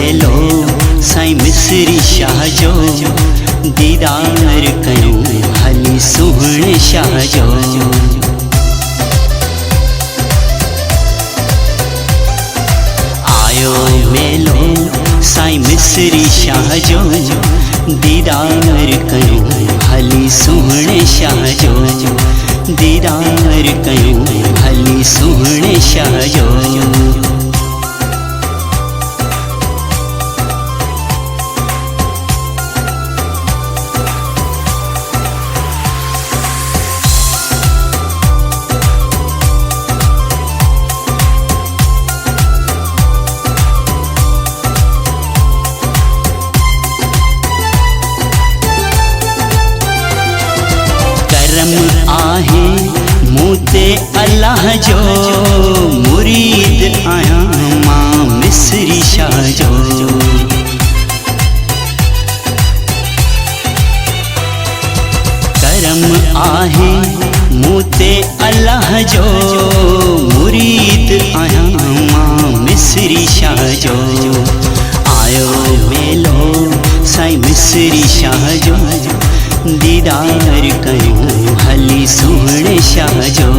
मेलो साईं मिसरी शाह जो दीदार कयूं हली सुहणे शाह जो। आयो मेलो साईं मिसरी शाह जो दीदार कयूं हली सुहणे शाह जो। दीदार कयूं हली सुहणे शाह जो। आहे मूते अल्लाह जो मुरीद आया मां मिसरी शाह जो। करम आहे मूते अल्लाह जो मुरीद आया मां मिसरी शाह जो। आयो मेलो साईं मिसरी शाह जो दीदार कयूं हली सुहणे शाह जो।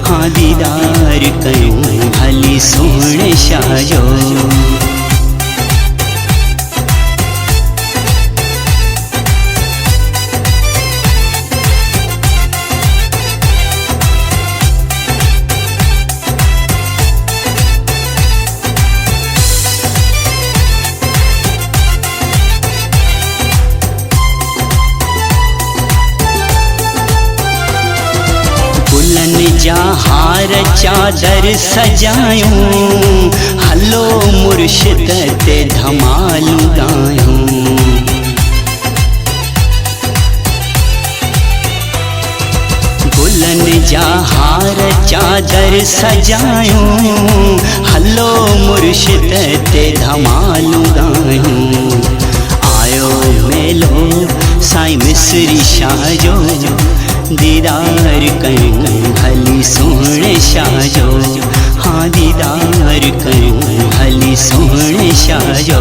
हाँ दीदार कयूं हली सुहणे शाह जो। जा हार चादर सजायूं हलो मुर्शिद ते धमालू गायूं। गुलन जा हार चादर सजायूं हलो मुर्शिद ते धमालू गायूं। आयो मेलो साईं मिसरी शाह जो दीदार कयूं हली सुहणे शाह जो। हाँ दीदार कयूं हली सुहणे शाह जो।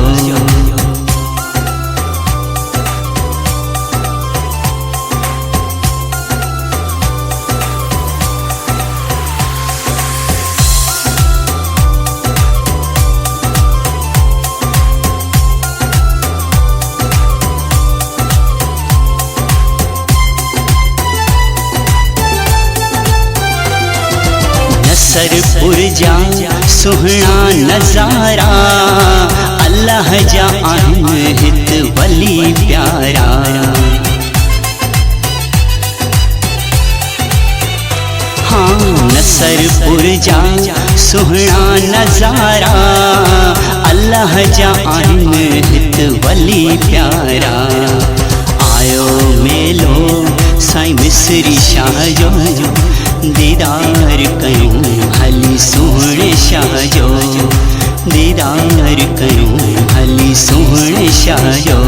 नसरपुर जा सुहणा नज़ारा अल्लाह जा आहिनि हित वली प्यारा। हाँ नसरपुर जा सुहणा नज़ारा अल्लाह जा आहिनि हित वली प्यारा। आयो मेलो साईं मिसरी शाह जो दीदार कयूं हली सुहणे शाह जो। दीदार कयूं हली सुहणे शाह जो।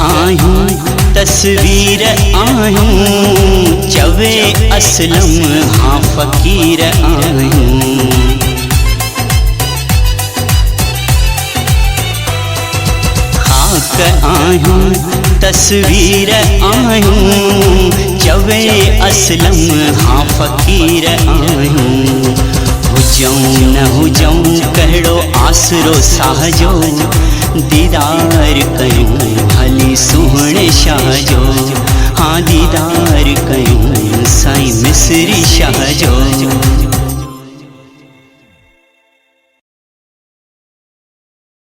आयूं तस्वीर आयूं चवे असलम हाँ फ़कीर आयूं। खाक आयूं तस्वीर आयूं चवे असलम हाँ फ़कीर आयूं। हुजऊं न हुजऊं कहिड़ो आसरो साह जो दीदार कयूं हली सुहणे शाह जो। हाँ दीदार कयूं साईं मिसरी शाह जो।